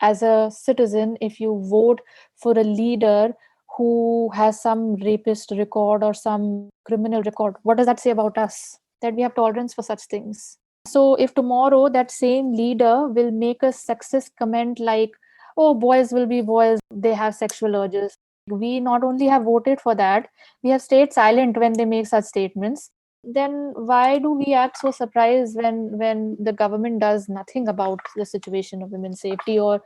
as a citizen, if you vote for a leader who has some rapist record or some criminal record, what does that say about us? That we have tolerance for such things. So if tomorrow that same leader will make a sexist comment like, oh, boys will be boys, they have sexual urges. We not only have voted for that, we have stayed silent when they make such statements. Then why do we act so surprised when the government does nothing about the situation of women's safety or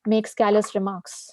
makes callous remarks?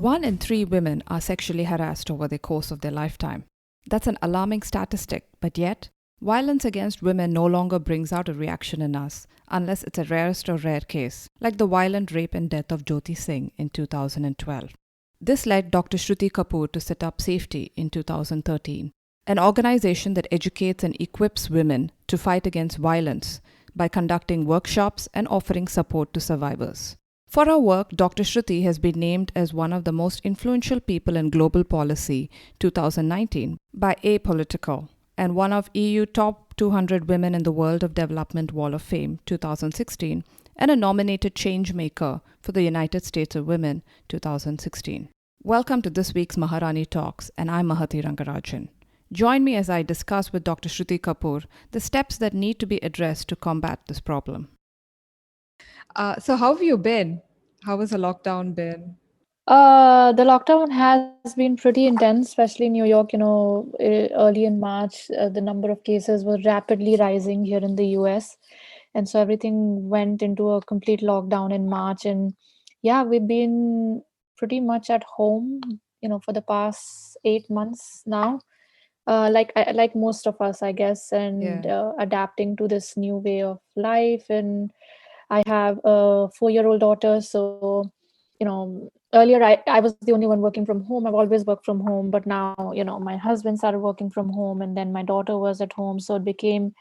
One in 3 women are sexually harassed over the course of their lifetime. That's an alarming statistic, but yet, violence against women no longer brings out a reaction in us unless it's a rarest or rare case, like the violent rape and death of Jyoti Singh in 2012. This led Dr. Shruti Kapoor to set up Sayfty in 2013, an organization that educates and equips women to fight against violence by conducting workshops and offering support to survivors. For her work, Dr. Shruti has been named as one of the most influential people in global policy 2019 by Apolitical and one of EU top 200 women in the world of development Wall of Fame 2016 and a nominated changemaker for the United States of Women 2016. Welcome to this week's Maharani Talks, and I'm Mahati Rangarajan. Join me as I discuss with Dr. Shruti Kapoor the steps that need to be addressed to combat this problem. So how have you been? How has the lockdown been? The lockdown has been pretty intense, especially in New York. Early in March, the number of cases was rapidly rising here in the US. And so everything went into a complete lockdown in March. And yeah, we've been pretty much at home, for the past 8 months now. Like most of us, I guess, and adapting to this new way of life. And I have a 4-year-old daughter, so earlier I was the only one working from home. I've always worked from home, but now my husband started working from home, and then my daughter was at home, so it became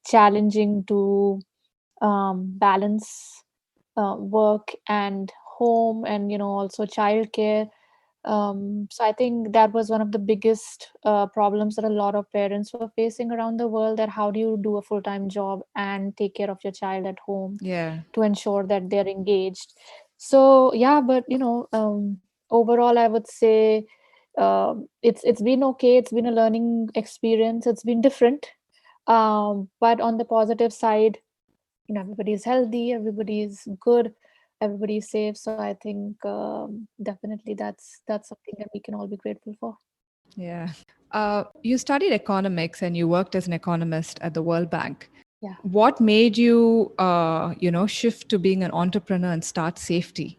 challenging to balance work and home, and also childcare. So I think that was one of the biggest problems that a lot of parents were facing around the world, that how do you do a full-time job and take care of your child at home to ensure that they're engaged. So yeah, but overall I would say it's been okay. It's been a learning experience. It's been different, but on the positive side, everybody's healthy, everybody's good, everybody's safe. So I think definitely that's something that we can all be grateful for. Yeah. You studied economics and you worked as an economist at the World Bank. Yeah. What made you, shift to being an entrepreneur and start Sayfty?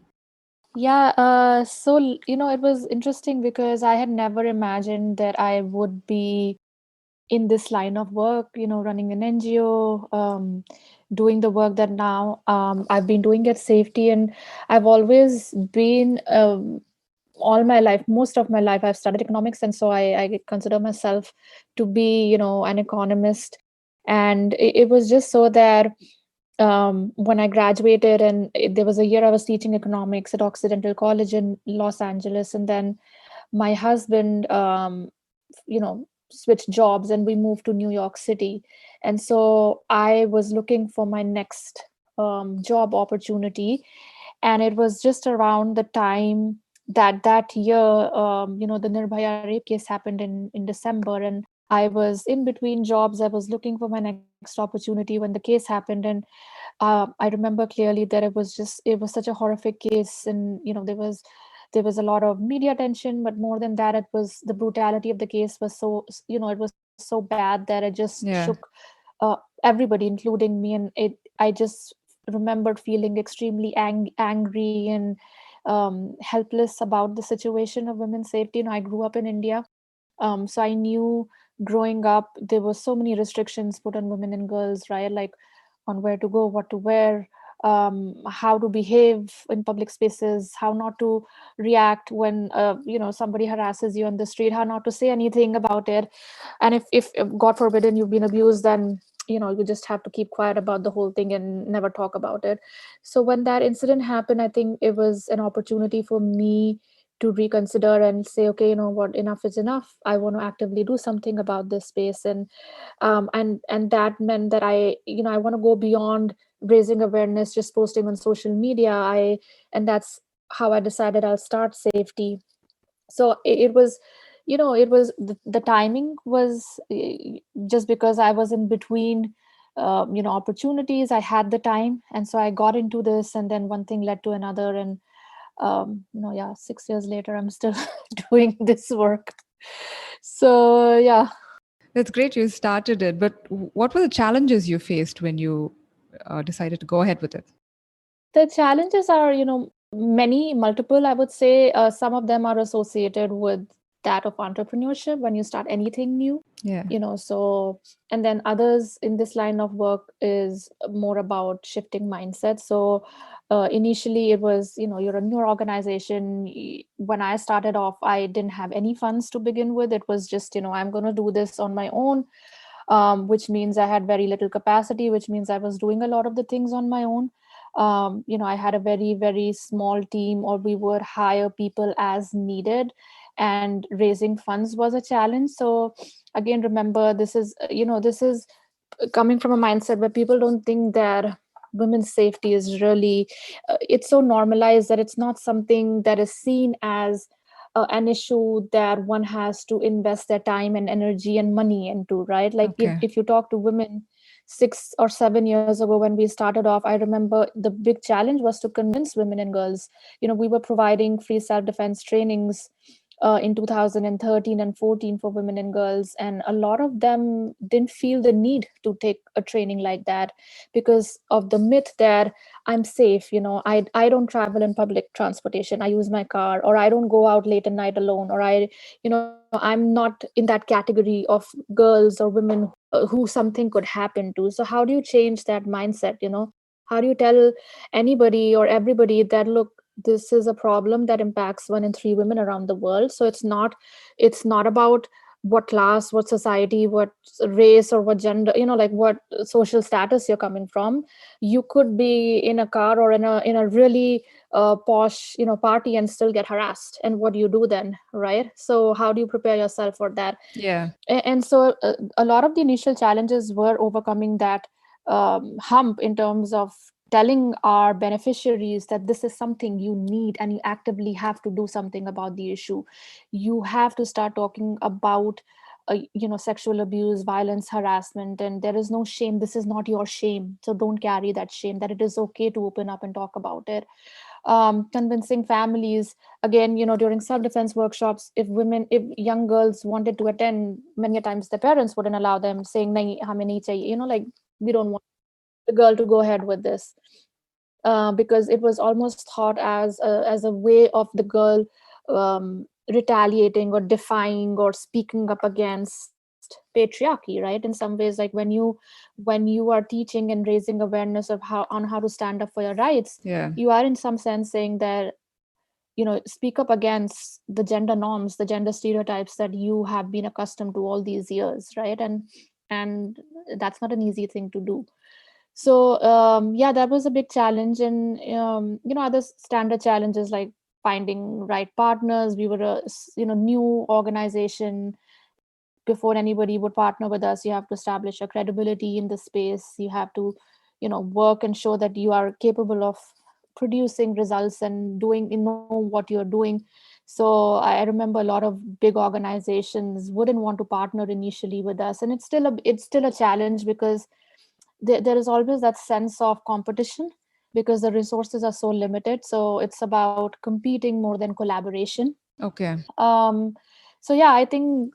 Yeah, so it was interesting because I had never imagined that I would be in this line of work, running an NGO, doing the work that now I've been doing at Sayfty. And I've always been, all my life, most of my life, I've studied economics. And so I consider myself to be, an economist. And it was just so that when I graduated, and there was a year I was teaching economics at Occidental College in Los Angeles. And then my husband, switched jobs and we moved to New York City. And so I was looking for my next job opportunity. And it was just around the time that year, the Nirbhaya rape case happened in December. And I was in between jobs. I was looking for my next opportunity when the case happened. And I remember clearly that it was such a horrific case. And, there was a lot of media attention, but more than that, it was the brutality of the case was so, it was so bad that it just shook everybody, including me. And I just remembered feeling extremely angry and helpless about the situation of women's safety. I grew up in India. So I knew growing up, there were so many restrictions put on women and girls, right? Like on where to go, what to wear, how to behave in public spaces, how not to react when somebody harasses you on the street, how not to say anything about it. And if God forbidden you've been abused, then you just have to keep quiet about the whole thing and never talk about it. So when that incident happened, I think it was an opportunity for me to reconsider and say, okay, you know what, enough is enough. I want to actively do something about this space. And that meant that I want to go beyond raising awareness, just posting on social media. And that's how I decided I'll start Sayfty. So it was, it was the timing was just because I was in between opportunities. I had the time, and so I got into this, and then one thing led to another. And yeah, 6 years later I'm still doing this work. So yeah. That's great you started it, but what were the challenges you faced when you decided to go ahead with it? The challenges are, many, multiple, I would say. Some of them are associated with that of entrepreneurship when you start anything new, Yeah. so, and then others in this line of work is more about shifting mindset. So, initially it was, you're a newer organization. When I started off, I didn't have any funds to begin with. It was just, I'm going to do this on my own, which means I had very little capacity, which means I was doing a lot of the things on my own. I had a very, very small team, or we would hire people as needed, and raising funds was a challenge. So, again, remember, this is coming from a mindset where people don't think that women's safety is really it's so normalized that it's not something that is seen as an issue that one has to invest their time and energy and money into, right? Like, Okay. if you talk to women 6 or 7 years ago when we started off, I remember the big challenge was to convince women and girls. We were providing free self-defense trainings in 2013 and 14 for women and girls, and a lot of them didn't feel the need to take a training like that because of the myth that I'm safe. I don't travel in public transportation, I use my car, or I don't go out late at night alone, or I'm not in that category of girls or women who something could happen to. So how do you change that mindset? How do you tell anybody or everybody that, look, this is a problem that impacts 1 in 3 women around the world. So it's not about what class, what society, what race, or what gender, like what social status you're coming from. You could be in a car or in a really posh party and still get harassed, and what do you do then, right? So how do you prepare yourself for that? Yeah. And so a lot of the initial challenges were overcoming that hump in terms of telling our beneficiaries that this is something you need and you actively have to do something about the issue. You have to start talking about sexual abuse, violence, harassment, and there is no shame. This is not your shame, so don't carry that shame, that it is okay to open up and talk about it. Convincing families, again, during self-defense workshops, if young girls wanted to attend, many a times their parents wouldn't allow them, saying nahi hame nahi chahiye, like, we don't want the girl to go ahead with this, because it was almost thought as a way of the girl retaliating or defying or speaking up against patriarchy, right? In some ways, like, when you are teaching and raising awareness of how to stand up for your rights, Yeah. you are in some sense saying that, speak up against the gender norms, the gender stereotypes that you have been accustomed to all these years, right? And that's not an easy thing to do. So yeah, that was a big challenge. And other standard challenges like finding right partners. We were a new organization. Before anybody would partner with us, you have to establish a credibility in the space. You have to work and show that you are capable of producing results and know what you're doing. So I remember a lot of big organizations wouldn't want to partner initially with us, and it's still a challenge because there is always that sense of competition because the resources are so limited. So it's about competing more than collaboration. Okay. um so yeah, I think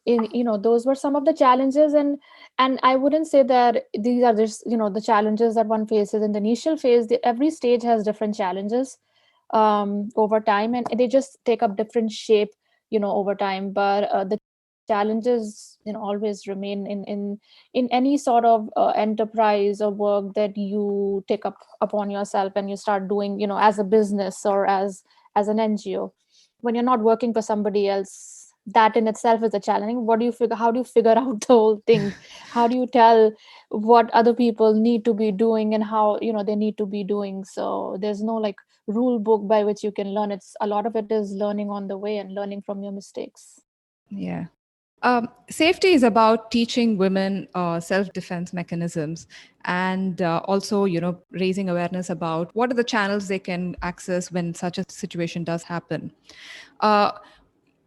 those were some of the challenges. And I wouldn't say that these are just the challenges that one faces in the initial phase. Every stage has different challenges over time, and they just take up different shape over time. But the challenges always remain in any sort of enterprise or work that you take up upon yourself and you start doing as a business or as an NGO. When you're not working for somebody else, that in itself is a challenging. What do you figure, how do you figure out the whole thing? How do you tell what other people need to be doing and how, they need to be doing? So there's no like rule book by which you can learn. It's a lot of it is learning on the way and learning from your mistakes. Yeah. Safety is about teaching women self-defense mechanisms, and also, raising awareness about what are the channels they can access when such a situation does happen. Uh,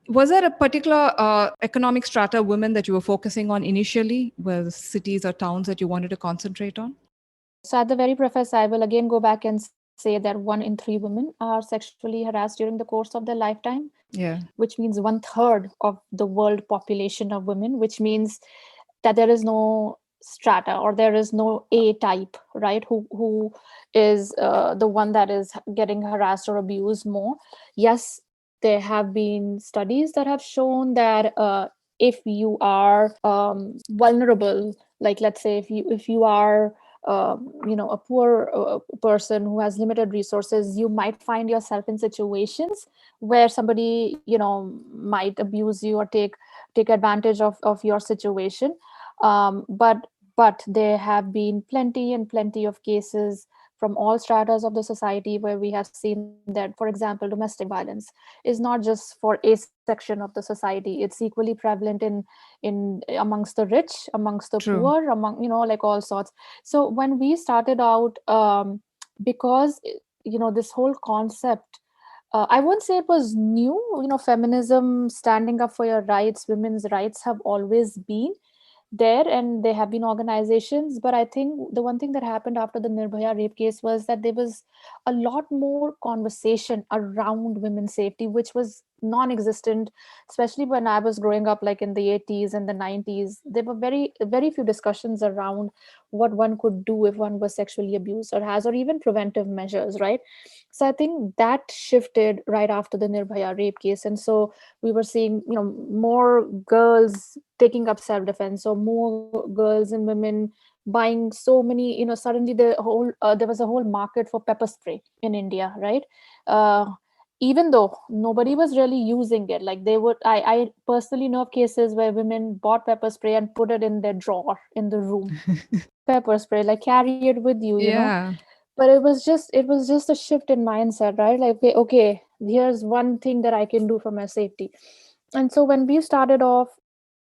was there a particular economic strata of women that you were focusing on initially? Was cities or towns that you wanted to concentrate on? So at the very preface, I will again go back and say that 1 in 3 women are sexually harassed during the course of their lifetime, Yeah, which means 1/3 of the world population of women, which means that there is no strata or there is no A type, right? Who is the one that is getting harassed or abused more. Yes, there have been studies that have shown that if you are vulnerable, like let's say if you are a poor person who has limited resources, you might find yourself in situations where somebody might abuse you or take advantage of your situation. But there have been plenty and plenty of cases from all stratas of the society where we have seen that, for example, domestic violence is not just for a section of the society. It's equally prevalent in amongst the rich, amongst the true. poor, among like all sorts. So when we started out, because this whole concept, I won't say it was new. Feminism, standing up for your rights, women's rights have always been there, and there have been organizations. But I think the one thing that happened after the Nirbhaya rape case was that there was a lot more conversation around women's safety, which was non-existent, especially when I was growing up, like in the 80s and the 90s. There were very very few discussions around what one could do if one was sexually abused or has, or even preventive measures, right? So I think that shifted right after the Nirbhaya rape case. And so we were seeing more girls taking up self-defense, or more girls and women buying so many, suddenly there was a whole market for pepper spray in India, right? uh, Even though nobody was really using it, like they would, I personally know of cases where women bought pepper spray and put it in their drawer in the room. Pepper spray, like carry it with you. Yeah. But it was just a shift in mindset, right? Like, okay, here's one thing that I can do for my safety. And so when we started off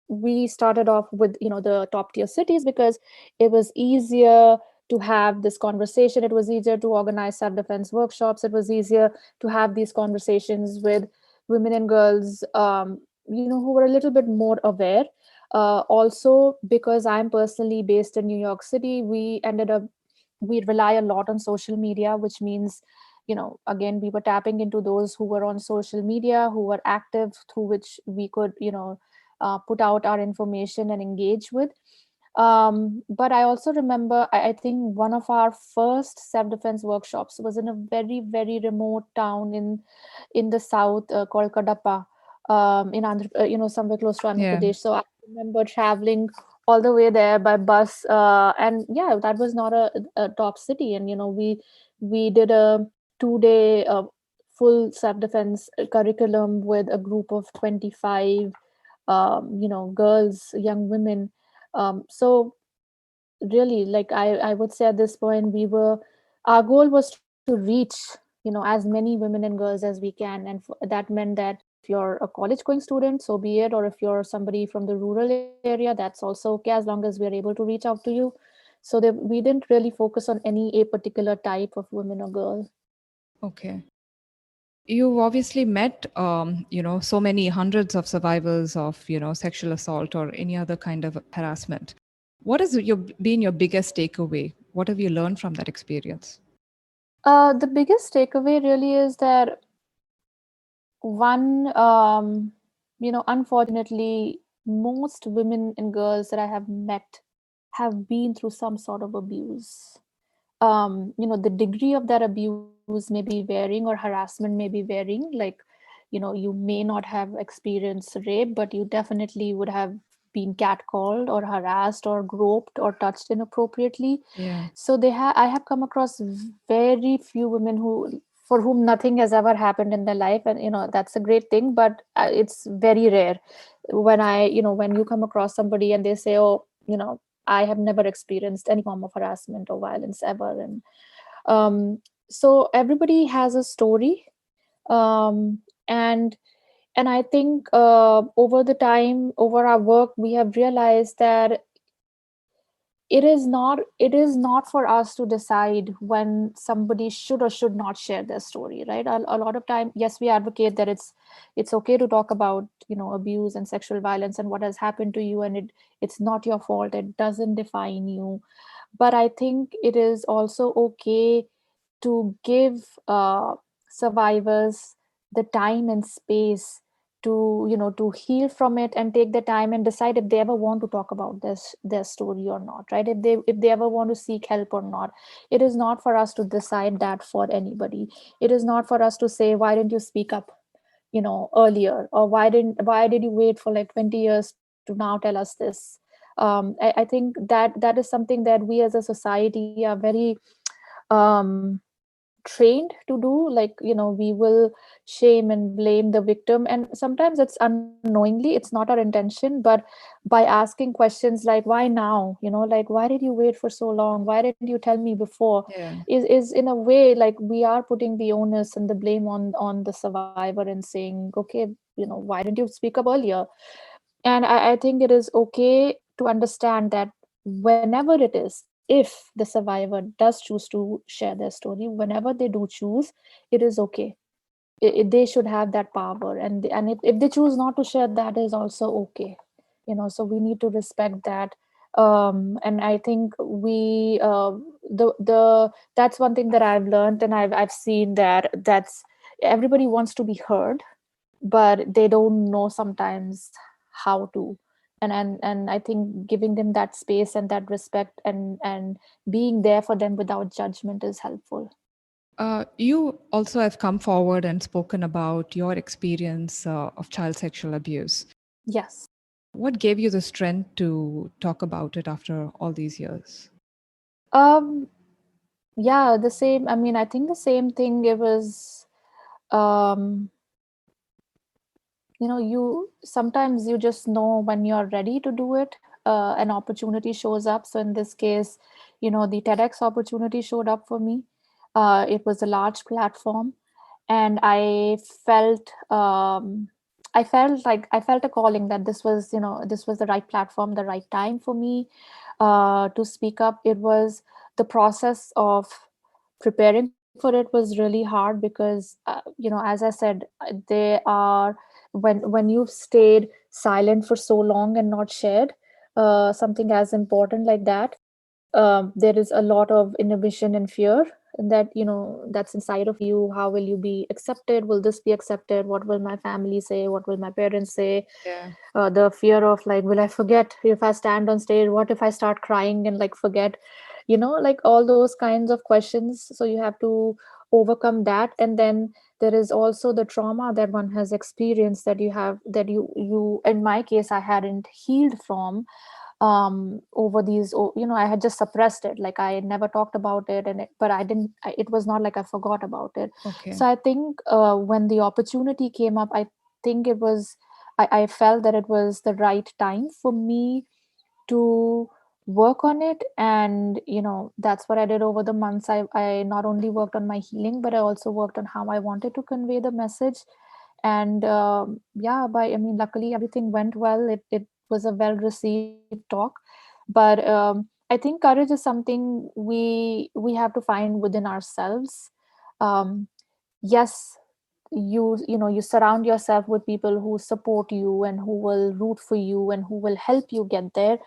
with the top tier cities, because it was easier to have this conversation. It was easier to organize self-defense workshops. It was easier to have these conversations with women and girls, who were a little bit more aware. Also, because I'm personally based in New York City, we rely a lot on social media, which means, again, we were tapping into those who were on social media, who were active, through which we could, put out our information and engage with. But I also remember, I think one of our first self-defense workshops was in a very, very remote town in the south, called Kadapa, in somewhere close to Andhra Yeah. Pradesh. So I remember traveling all the way there by bus, and yeah, that was not a top city. And we did a 2-day full self-defense curriculum with a group of 25 girls, young women. So really, like, I would say at this point, our goal was to reach as many women and girls as we can. And that meant that if you're a college going student, so be it, or if you're somebody from the rural area, that's also okay, as long as we are able to reach out to you. So we didn't really focus on any a particular type of women or girl. Okay. You've obviously met, so many hundreds of survivors of, sexual assault or any other kind of harassment. What has been your biggest takeaway? What have you learned from that experience? The biggest takeaway really is that, one, unfortunately, most women and girls that I have met have been through some sort of abuse. The degree of that abuse may be varying, or harassment may be varying. Like, you may not have experienced rape, but you definitely would have been catcalled or harassed or groped or touched inappropriately. Yeah. So I have come across very few women who for whom nothing has ever happened in their life, and that's a great thing, but it's very rare when when you come across somebody and they say, oh, I have never experienced any form of harassment or violence ever. And um, so everybody has a story. um, and and I think over the time, over our work, we have realized that it is not for us to decide when somebody should or should not share their story, right? A lot of time, yes, we advocate that it's okay to talk about abuse and sexual violence and what has happened to you, and it's not your fault, it doesn't define you. But I think it is also okay to give survivors the time and space to heal from it and take the time and decide if they ever want to talk about their story or not, right? If they ever want to seek help or not. It is not for us to decide that for anybody. It is not for us to say, why didn't you speak up earlier, or why did you wait for like 20 years to now tell us this. I think that is something that we as a society are very trained to do. Like we will shame and blame the victim, and sometimes it's unknowingly, it's not our intention, but by asking questions like, why now, like, why did you wait for so long, why didn't you tell me before, Yeah. is in a way like we are putting the onus and the blame on the survivor and saying, okay, why didn't you speak up earlier. And I think it is okay to understand that whenever it is, if the survivor does choose to share their story, whenever they do choose, it is okay. They should have that power, and if they choose not to share, that is also okay. So we need to respect that. And I think the that's one thing that I've learned, and I've seen that's everybody wants to be heard, but they don't know sometimes how to. And I think giving them that space and that respect, and being there for them without judgment is helpful. You also have come forward and spoken about your experience of child sexual abuse. Yes. What gave you the strength to talk about it after all these years? um yeah, the same, I mean, I think the same thing. It was um you sometimes you just know when you're ready to do it. An opportunity shows up. So in this case, the TEDx opportunity showed up for me. It was a large platform, and I felt a calling that this was the right platform, the right time for me to speak up. It was the process of preparing for it was really hard because as I said, they are when you've stayed silent for so long and not shared something as important like that. There is a lot of inhibition and fear that that's inside of you. How will you be accepted? Will this be accepted? What will my family say? What will my parents say? Yeah. The fear of like, will I forget if I stand on stage? What if I start crying and like forget? Like all those kinds of questions. So you have to overcome that. And then there is also the trauma that one has experienced, that you in my case, I hadn't healed from. Over these, I had just suppressed it, like I never talked about it. But I didn't it was not like I forgot about it. Okay. So I think when the opportunity came up, I think I felt that it was the right time for me to work on it. And that's what I did over the months. I not only worked on my healing, but I also worked on how I wanted to convey the message. And yeah, I mean, luckily everything went well. It was a well received talk. But I think courage is something we have to find within ourselves. um, yes, you surround yourself with people who support you and who will root for you and who will help you get there.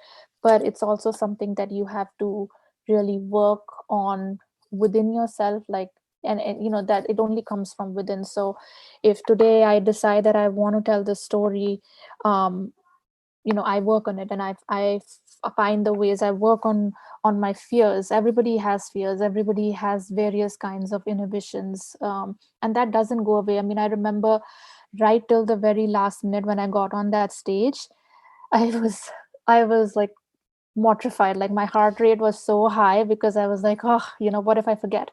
But it's also something that you have to really work on within yourself, like, and that it only comes from within. So if today I decide that I want to tell this story, um I work on it, and I find the ways. I work on my fears. Everybody has fears, everybody has various kinds of inhibitions, and that doesn't go away. I mean, I remember right till the very last minute when I got on that stage, i was I was like mortified. Like my heart rate was so high because I was like, oh, what if I forget?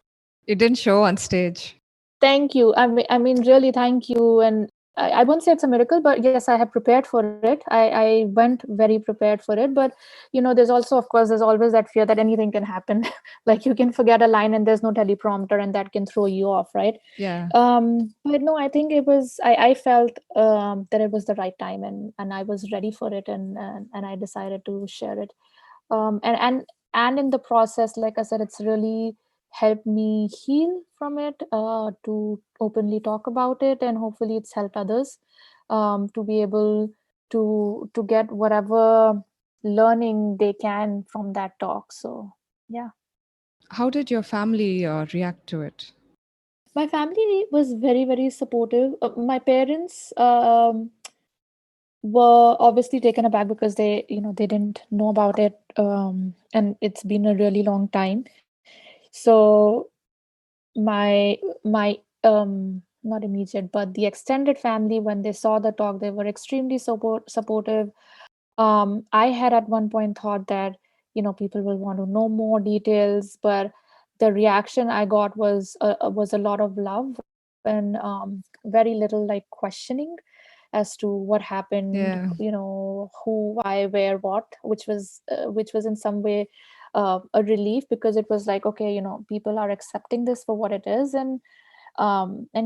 It didn't show on stage. Thank you. I mean, really, thank you. And I won't say it's a miracle, but yes, I have prepared for it. I went very prepared for it. But there's also, of course, there's always that fear that anything can happen. Like you can forget a line and there's no teleprompter, and that can throw you off, right? Yeah. But no, I think it was. I felt that it was the right time, and I was ready for it, and I decided to share it. And in the process, like I said, it's really helped me heal from it, to openly talk about it, and hopefully it's helped others to be able to get whatever learning they can from that talk. So yeah. How did your family react to it? My family was very, very supportive. My parents were obviously taken aback because they didn't know about it, and it's been a really long time. So my not immediate, but the extended family, when they saw the talk, they were extremely supportive. I had at one point thought that people will want to know more details, but the reaction I got was a lot of love, and very little like questioning as to what happened, Yeah. who, why, where, what, which was in some way a relief, because it was like, okay, people are accepting this for what it is. And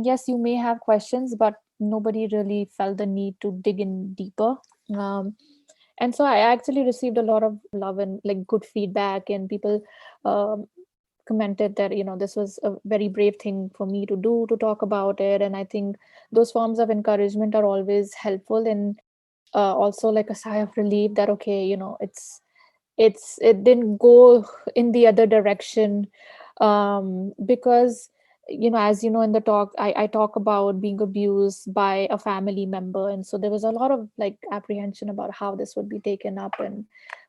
yes, you may have questions, but nobody really felt the need to dig in deeper. um, and so I actually received a lot of love and like good feedback, and people um, commented that this was a very brave thing for me to do, to talk about it. And I think those forms of encouragement are always helpful, and also like a sigh of relief that, okay, it didn't go in the other direction. Because as you know, in the talk, I talk about being abused by a family member, and so there was a lot of like apprehension about how this would be taken up, and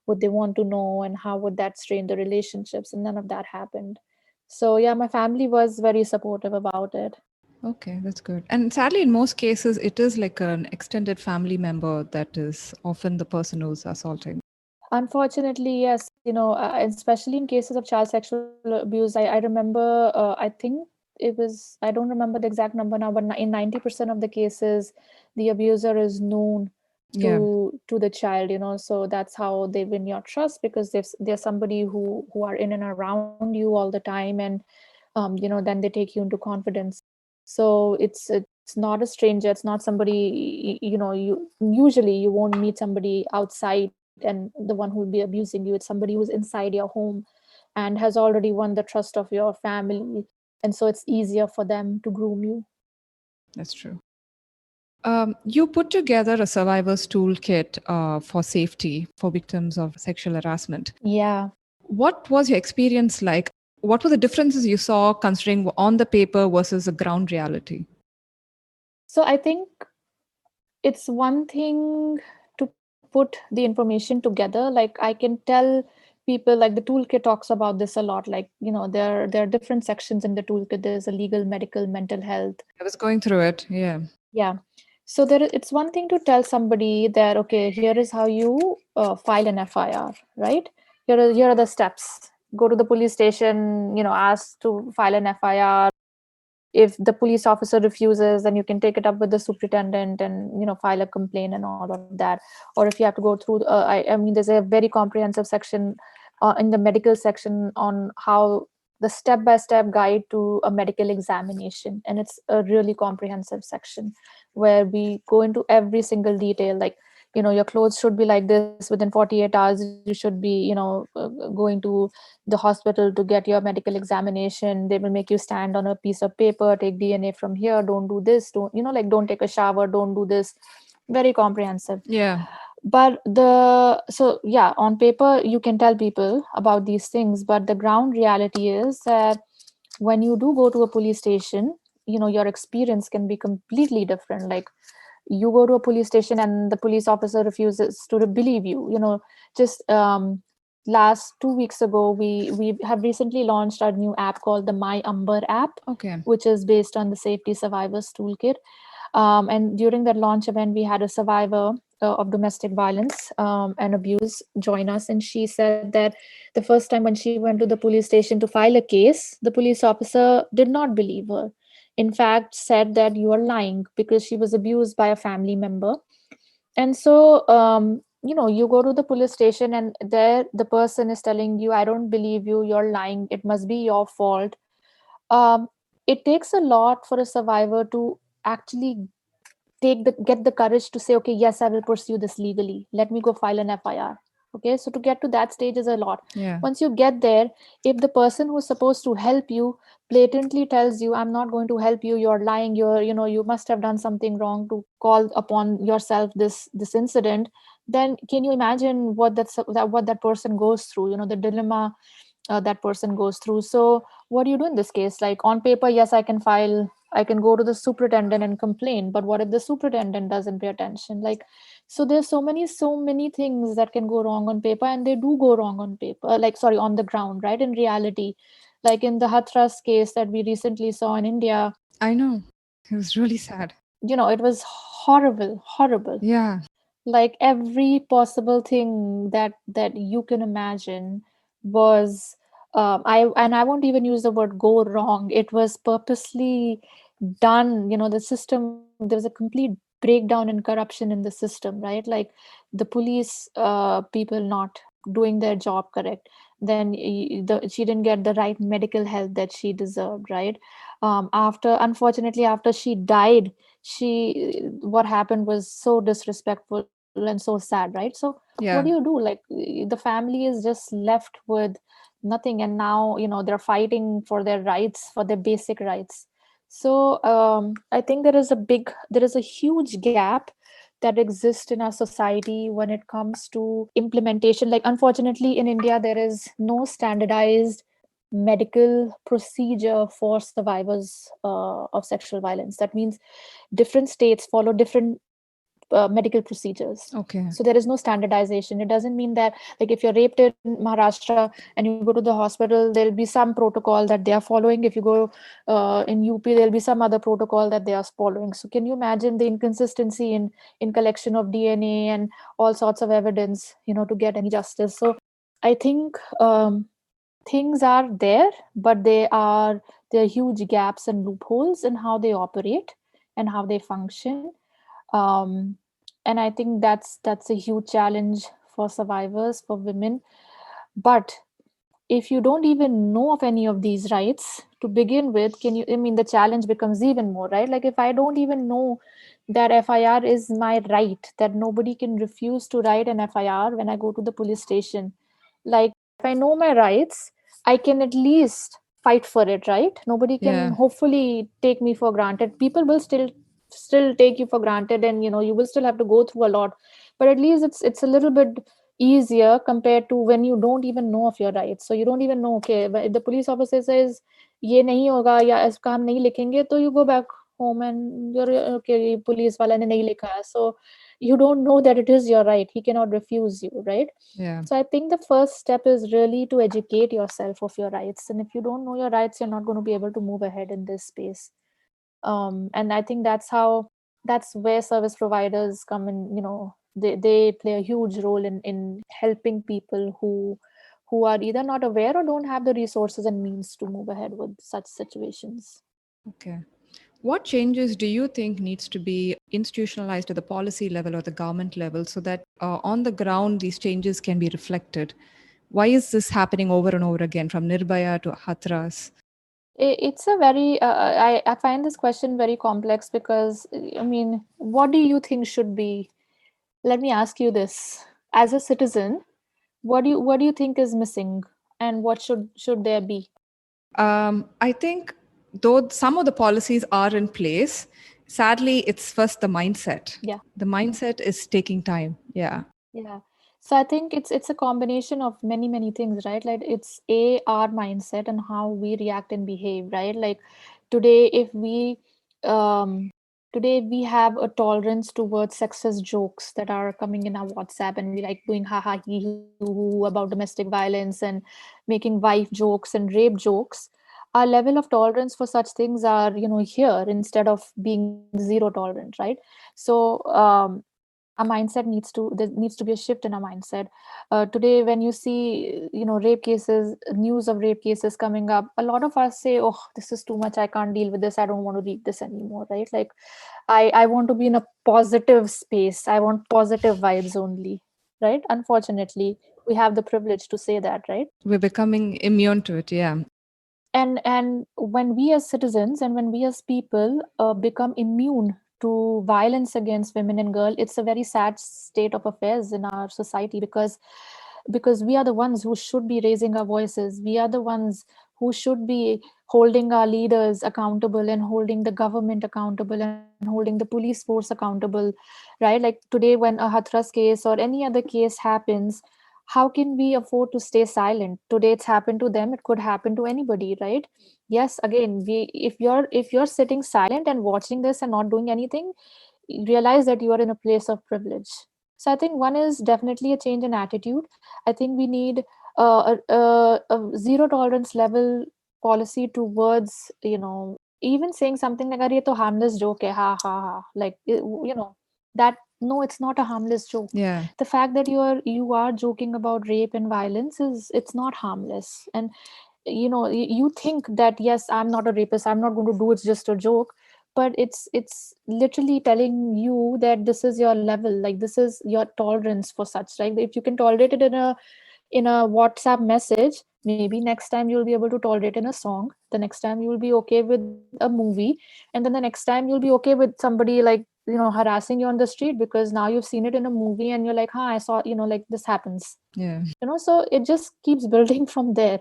would they want to know, and how would that strain the relationships, and none of that happened. So yeah, my family was very supportive about it. Okay, that's good. And sadly, in most cases, it is like an extended family member that is often the person who's assaulting. Unfortunately, yes, especially in cases of child sexual abuse, I remember, I think it was, I don't remember the exact number now, but in 90% of the cases, the abuser is known Yeah. to the child, so that's how they win your trust, because they're somebody who are in and around you all the time, and then they take you into confidence. So it's not a stranger, it's not somebody, you usually you won't meet somebody outside and the one who will be abusing you. It's somebody who's inside your home and has already won the trust of your family, and so it's easier for them to groom you. That's true. You put together a survivor's toolkit for safety for victims of sexual harassment. Yeah. What was your experience like? What were the differences you saw considering on the paper versus the ground reality? So I think it's one thing to put the information together. Like I can tell people, like the toolkit talks about this a lot. Like, there are different sections in the toolkit. There's a legal, medical, mental health. I was going through it. Yeah. Yeah. So it's one thing to tell somebody that, okay, here is how you file an FIR, right? Here are the steps. Go to the police station, ask to file an FIR. If the police officer refuses, then you can take it up with the superintendent and file a complaint and all of that. Or if you have to go through, I mean, there's a very comprehensive section in the medical section on how the step-by-step guide to a medical examination, and it's a really comprehensive section where we go into every single detail. Like, your clothes should be like this within 48 hours. You should be, going to the hospital to get your medical examination. They will make you stand on a piece of paper, take DNA from here, don't do this, don't, like, don't take a shower, don't do this. Very comprehensive. Yeah. But so yeah, on paper you can tell people about these things, but the ground reality is that when you do go to a police station, your experience can be completely different. Like, you go to a police station and the police officer refuses to believe you. Just last 2 weeks ago, we have recently launched our new app called the My Umber app, Okay. which is based on the Safety Survivors Toolkit. And during that launch event, we had a survivor of domestic violence and abuse join us, and she said that the first time when she went to the police station to file a case, the police officer did not believe her. in fact said that you are lying because she was abused by a family member. And so you go to the police station and there the person is telling you, I don't believe you, you're lying, it must be your fault. um, it takes a lot for a survivor to actually get the courage to say, okay, yes, I will pursue this legally, let me go file an FIR. Okay, so to get to that stage is a lot. Yeah. Once you get there, if the person who's supposed to help you blatantly tells you, I'm not going to help you, you're lying, you must have done something wrong to call upon yourself this incident, then can you imagine what that person goes through, the dilemma that person goes through. So what do you do in this case? Like, on paper, yes, I can go to the superintendent and complain, but what if the superintendent doesn't pay attention? Like, so there's so many things that can go wrong on paper, and they do go wrong on paper, like, sorry, on the ground, right, in reality. Like in the Hathras case that we recently saw in India, I know. It was really sad. it was horrible, horrible. Yeah. Like every possible thing that you can imagine was, I won't even use the word go wrong, it was purposely done. The system, there was a complete breakdown and corruption in the system, right? Like the police people not doing their job correct, then she didn't get the right medical help that she deserved, right? After, unfortunately, after she died, what happened was so disrespectful and so sad, right? So what do you Yeah. do? Like, the family is just left with nothing, and now they're fighting for their rights, for their basic rights. So I think there is a huge gap that exists in our society when it comes to implementation. Like, unfortunately, in India there is no standardized medical procedure for survivors of sexual violence. That means different states follow different medical procedures. So Okay. there is no standardization. It doesn't mean that, like, if you're raped in Maharashtra and you go to the hospital, there'll be some protocol that they are following. If you go in UP, there'll be some other protocol that they are following. So can you imagine the inconsistency in collection of DNA and all sorts of evidence, to get any justice? So I think things are there, but there are huge gaps and loopholes in how they operate and how they function. um, and I think that's a huge challenge for survivors, for women. But if you don't even know of any of these rights to begin with, can you, I mean, the challenge becomes even more, right? Like, if I don't even know that FIR is my right, that nobody can refuse to write an FIR when I go to the police station. Like, if I know my rights, I can at least fight for it, right? Nobody can Yeah. hopefully take me for granted. People will still take you for granted, and you will still have to go through a lot. But at least it's a little bit easier compared to when you don't even know of your rights. So you don't even know, okay, if the police officer says ये नहीं होगा या इसका हम नहीं लिखेंगे, तो you go back home and you're okay, ये police वाला ने नहीं लिखा है. So you don't know that it is your right, he cannot refuse you, right? Yeah. So I think the first step is really to educate yourself of your rights, and if you don't know your rights, you're not going to be able to move ahead in this space. And I think that's where service providers come in. They play a huge role in helping people who are either not aware or don't have the resources and means to move ahead with such situations. Okay. What changes do you think needs to be institutionalized at the policy level or the government level so that on the ground these changes can be reflected? Why is this happening over and over again from Nirbhaya to Hathras? It's a very I find this question very complex because, I mean, what do you think should be, let me ask you this, as a citizen, what do you think is missing, and what should there be? I think though some of the policies are in place, sadly, it's first the mindset. Yeah. The mindset is taking time. Yeah. Yeah. So I think it's a combination of many things, right? Like, it's our mindset and how we react and behave, right? Like, today if we um today we have a tolerance towards sexist jokes that are coming in our WhatsApp, and we like doing ha ha he hoo hoo about domestic violence and making wife jokes and rape jokes. Our level of tolerance for such things are, here, instead of being zero tolerant, right? So a mindset needs to there needs to be a shift in a mindset. Today when you see, rape cases, news of rape cases coming up, a lot of us say, oh, this is too much, I can't deal with this, I don't want to read this anymore, right? Like, I want to be in a positive space, I want positive vibes only, right? Unfortunately, we have the privilege to say that, right? We're becoming immune to it, yeah. And when we as citizens and when we as people become immune to violence against women and girls, it's a very sad state of affairs in our society, because we are the ones who should be raising our voices, we are the ones who should be holding our leaders accountable and holding the government accountable and holding the police force accountable, right? Like today when a hathras case or any other case happens, how can we afford to stay silent? Today it's happened to them, it could happen to anybody, right? Yes, again, we if you're sitting silent and watching this and not doing anything, realize that you are in a place of privilege. So I think one is definitely a change in attitude. I think we need a zero tolerance level policy towards, even saying something like, "Are ye to harmless joke hai, ha ha ha," like, that, no, it's not a harmless joke. Yeah. The fact that you are joking about rape and violence is, it's not harmless. And you think that, yes, I'm not a rapist, I'm not going to do, it's just a joke, but it's literally telling you that this is your level, like this is your tolerance for such, right? If you can tolerate it in a WhatsApp message, maybe next time you'll be able to tolerate in a song, the next time you'll be okay with a movie, and then the next time you'll be okay with somebody, like, harassing you on the street, because now you've seen it in a movie and you're like, huh, I saw, like this happens, Yeah. so it just keeps building from there.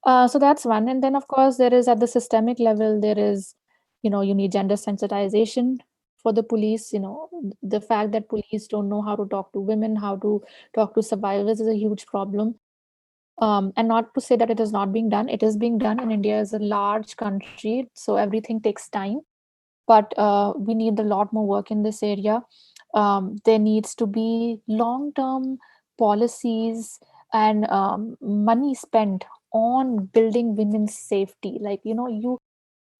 So that's one. And then, of course, there is at the systemic level, there is, you need gender sensitization for the police. The fact that police don't know how to talk to women, how to talk to survivors is a huge problem. And not to say that it is not being done, it is being done. And India is a large country, so everything takes time. But we need a lot more work in this area. There needs to be long term policies and money spent on building women's safety. Like,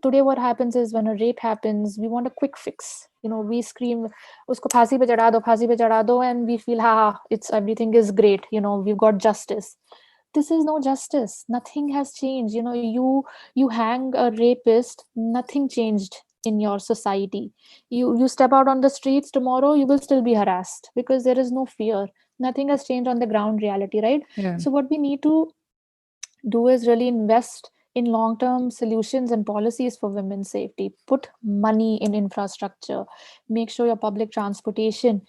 today what happens is when a rape happens, we want a quick fix. We scream, usko phansi pe chada do, phansi pe chada do, and we feel, ha, ha, it's everything is great. We've got justice. This is no justice. Nothing has changed. You hang a rapist, nothing changed in your society. You step out on the streets tomorrow, you will still be harassed because there is no fear. Nothing has changed on the ground reality, right? Yeah. So what we need to do is really invest in long term solutions and policies for women's safety. Put money in infrastructure. Make sure your public transportation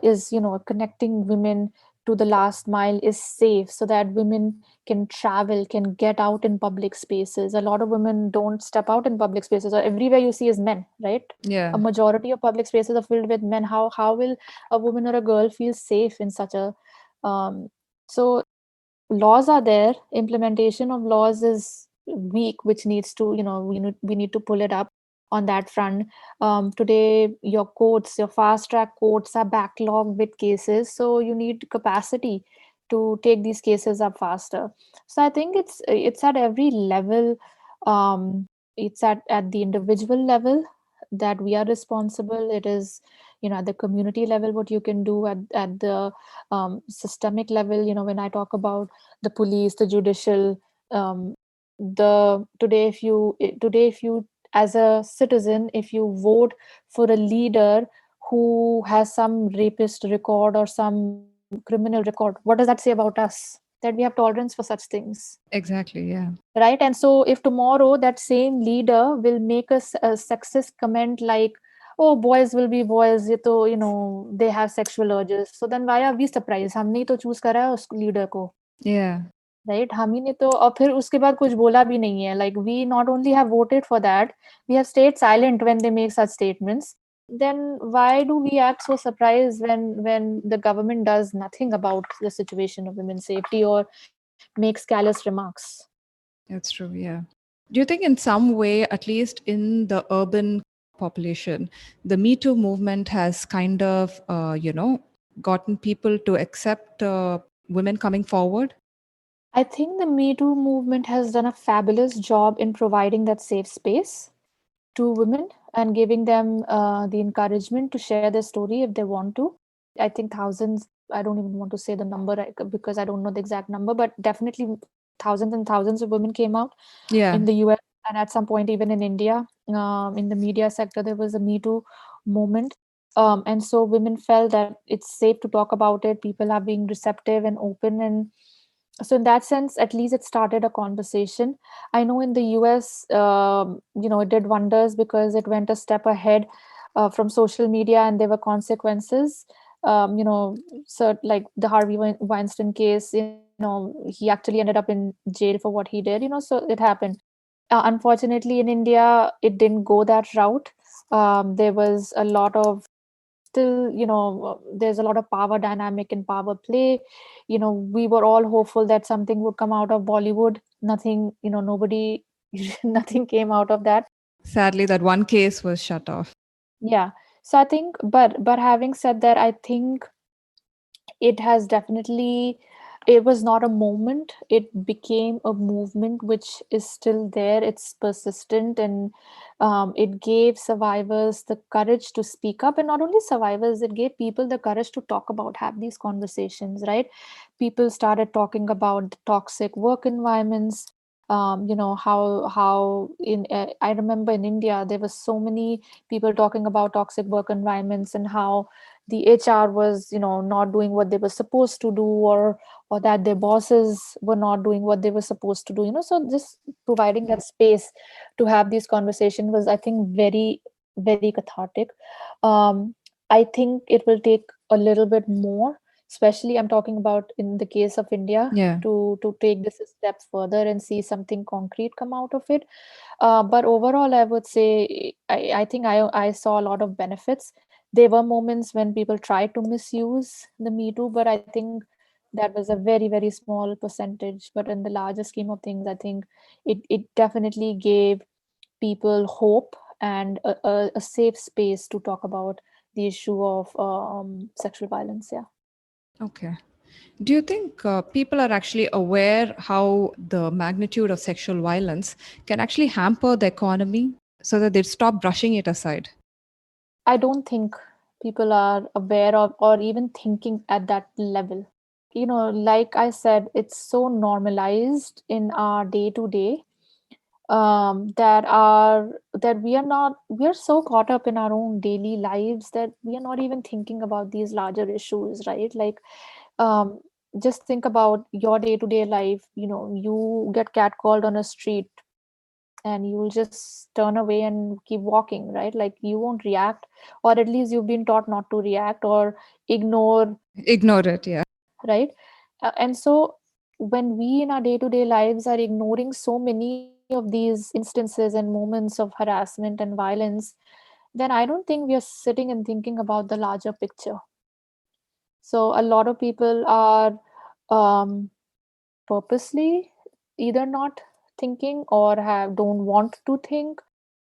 is, connecting women to the last mile is safe, so that women can travel, can get out in public spaces. A lot of women don't step out in public spaces, or everywhere you see is men, right? A Yeah. majority of public spaces are filled with men. How will a woman or a girl feel safe in such a so laws are there, implementation of laws is weak, which needs to, we need to pull it up on that front. Today your courts, your fast track courts are backlogged with cases, so you need capacity to take these cases up faster. So I think it's at every level. It's at the individual level that we are responsible. It is, at the community level, what you can do at the systemic level. When I talk about the police, the judicial, the today if you as a citizen, if you vote for a leader who has some rapist record or some criminal record, what does that say about us? That we have tolerance for such things, Exactly. Yeah. right? And so if tomorrow that same leader will make a sexist comment like, oh, boys will be boys, ye to, they have sexual urges, so then why are we surprised? हमने ही तो choose करा है उस leader को, Yeah. Right? हम ही ने तो, और फिर उसके बाद कुछ बोला भी नहीं है. Like we not only have voted for that, we have stayed silent when they make such statements. Then why do we act so surprised when the government does nothing about the situation of women's safety or makes callous remarks? That's true. Yeah. Do you think, in some way, at least in the urban population, the Me Too movement has kind of, gotten people to accept women coming forward? I think the Me Too movement has done a fabulous job in providing that safe space to women and giving them the encouragement to share their story if they want to. I think thousands. I don't even want to say the number because I don't know the exact number, but definitely thousands and thousands of women came out Yeah. in the US, and at some point even in India. In the media sector, there was a Me Too moment. And so women felt that it's safe to talk about it. People are being receptive and open. And so in that sense, at least it started a conversation. I know in the US, it did wonders because it went a step ahead from social media, and there were consequences. So like the Harvey Weinstein case, he actually ended up in jail for what he did, so it happened. Unfortunately, in India, it didn't go that route. There was a lot of still, there's a lot of power dynamic and power play. We were all hopeful that something would come out of Bollywood. Nothing, nobody, nothing came out of that. Sadly, that one case was shut off. Yeah. So I think, but having said that, I think it has definitely, it was not a moment, it became a movement which is still there. It's persistent, and it gave survivors the courage to speak up. And not only survivors, it gave people the courage to talk about, have these conversations, right? People started talking about the toxic work environments. How in I remember in India there was so many people talking about toxic work environments, and how the HR was, not doing what they were supposed to do, or that their bosses were not doing what they were supposed to do. So just providing that space to have these conversations was, I think, very, very cathartic. Um, I think it will take a little bit more, especially I'm talking about in the case of India, Yeah. to take this a step further and see something concrete come out of it. But overall, I would say I think I saw a lot of benefits. There were moments when people tried to misuse the Me Too, but I think that was a very, very small percentage. But in the larger scheme of things, I think it definitely gave people hope and a safe space to talk about the issue of sexual violence. Yeah. Okay. Do you think people are actually aware how the magnitude of sexual violence can actually hamper the economy so that they stop brushing it aside? I don't think people are aware of or even thinking at that level. Like I said, it's so normalized in our day to day, that we are so caught up in our own daily lives that we are not even thinking about these larger issues, right? Like, um, just think about your day to day life. You get catcalled on a street, and you'll just turn away and keep walking, right? Like, you won't react, or at least you've been taught not to react or ignore, Ignore it, yeah. right? And so when we in our day-to-day lives are ignoring so many of these instances and moments of harassment and violence, then I don't think we are sitting and thinking about the larger picture. So a lot of people are um, purposely either not thinking, or have don't want to think,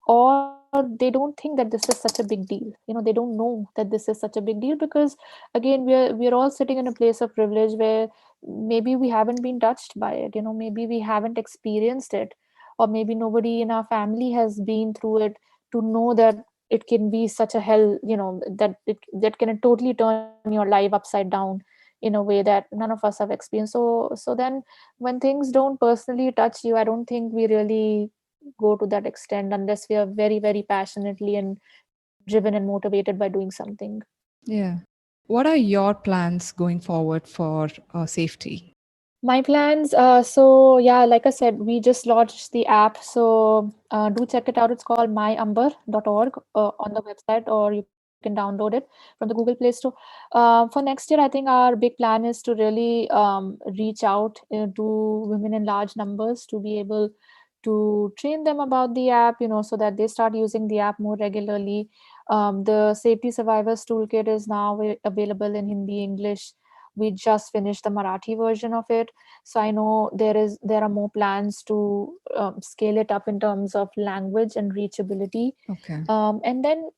or they don't think that this is such a big deal. They don't know that this is such a big deal, because again, we're all sitting in a place of privilege where maybe we haven't been touched by it. Maybe we haven't experienced it, or maybe nobody in our family has been through it to know that it can be such a hell, that can totally turn your life upside down in a way that none of us have experienced. So then when things don't personally touch you, I don't think we really go to that extent unless we are very, very passionately and driven and motivated by doing something. Yeah. What are your plans going forward for safety? My plans, so yeah, like I said, we just launched the app. So do check it out. It's called myumber.org on the website, or you can download it from the Google Play Store. For next year, I think our big plan is to really reach out to women in large numbers, to be able to train them about the app, so that they start using the app more regularly. The Safety Survivors Toolkit is now available in Hindi, English. We just finished the Marathi version of it, so I know there are more plans to scale it up in terms of language and reachability. Okay. And then,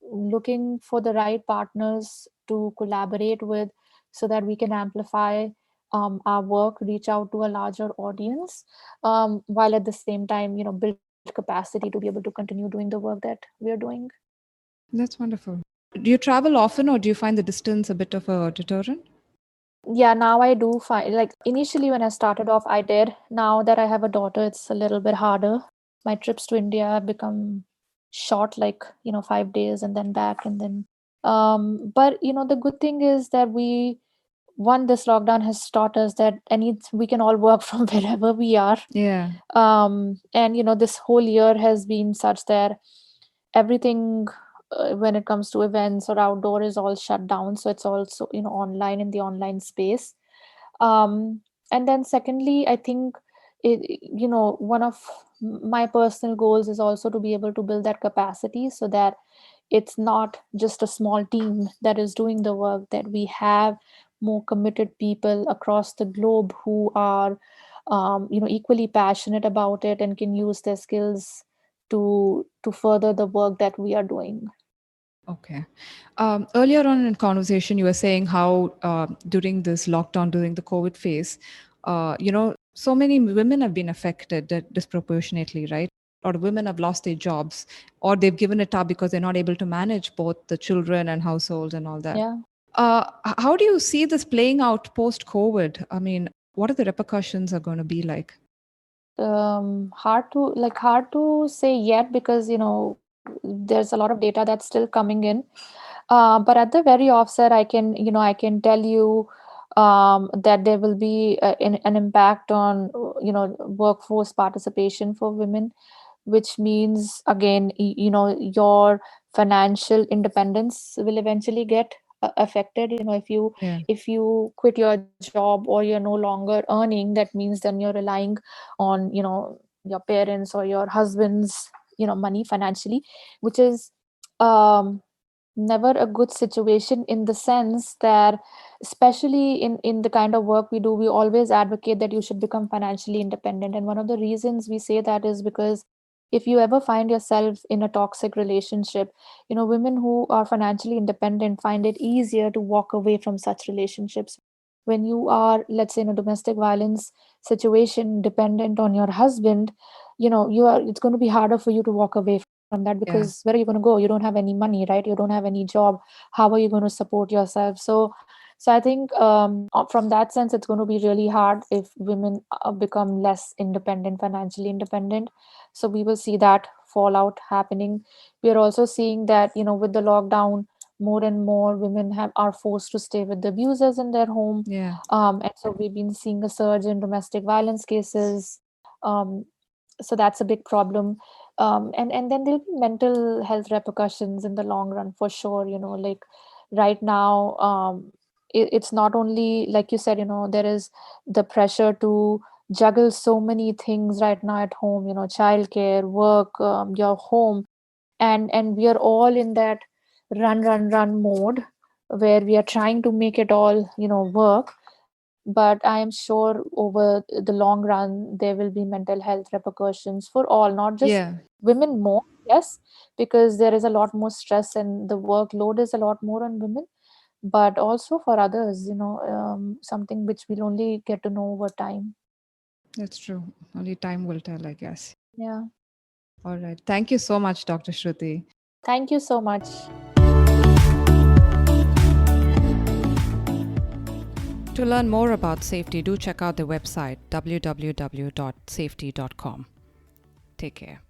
looking for the right partners to collaborate with, so that we can amplify our work, reach out to a larger audience, while at the same time, build capacity to be able to continue doing the work that we are doing. That's wonderful. Do you travel often, or do you find the distance a bit of a deterrent? Yeah, now I do find, like, initially when I started off, I did. Now that I have a daughter, it's a little bit harder. My trips to India have become short, like, 5 days and then back and then. But the good thing is that this lockdown has taught us that we can all work from wherever we are. Yeah. And this whole year has been such that everything, when it comes to events or outdoor, is all shut down, so it's also online, in the online space. And then secondly, I think one of my personal goals is also to be able to build that capacity, so that it's not just a small team that is doing the work, that we have more committed people across the globe who are equally passionate about it and can use their skills to further the work that we are doing. Okay. Earlier on in conversation, you were saying how during this lockdown, during the COVID phase, so many women have been affected disproportionately, right? Or women have lost their jobs, or they've given it up because they're not able to manage both the children and households and all that. Yeah. How do you see this playing out post COVID? I mean, what are the repercussions are going to be like? Hard to say yet, because there's a lot of data that's still coming in. But at the very offset, I can tell you that there will be an impact on workforce participation for women, which means, again, your financial independence will eventually get affected. Yeah. If you quit your job, or you're no longer earning, that means then you're relying on your parents or your husband's money financially, which is um never a good situation, in the sense that, especially in the kind of work we do, we always advocate that you should become financially independent. And one of the reasons we say that is because if you ever find yourself in a toxic relationship, women who are financially independent find it easier to walk away from such relationships. When you are, let's say, in a domestic violence situation, dependent on your husband, it's going to be harder for you to walk away from that, Yeah. because where are you going to go? You don't have any money, right? You don't have any job. How are you going to support yourself? So I think, from that sense, it's going to be really hard if women become less independent, financially independent. So we will see that fallout happening. We are also seeing that, with the lockdown, more and more women are forced to stay with the abusers in their home. Yeah. And so we've been seeing a surge in domestic violence cases. um, so that's a big problem. And then there'll be mental health repercussions in the long run, for sure. Like, right now, it's not only, like you said, there is the pressure to juggle so many things right now at home, childcare, work, your home, and we are all in that run mode, where we are trying to make it all work. But I am sure over the long run there will be mental health repercussions for all, not just Yeah. women more. Yes, because there is a lot more stress and the workload is a lot more on women, but also for others, something which we'll only get to know over time. That's true. Only time will tell, I guess. Yeah. All right. Thank you so much, Dr. Shruti. Thank you so much. To learn more about Sayfty, do check out their website www.sayfty.com. Take care.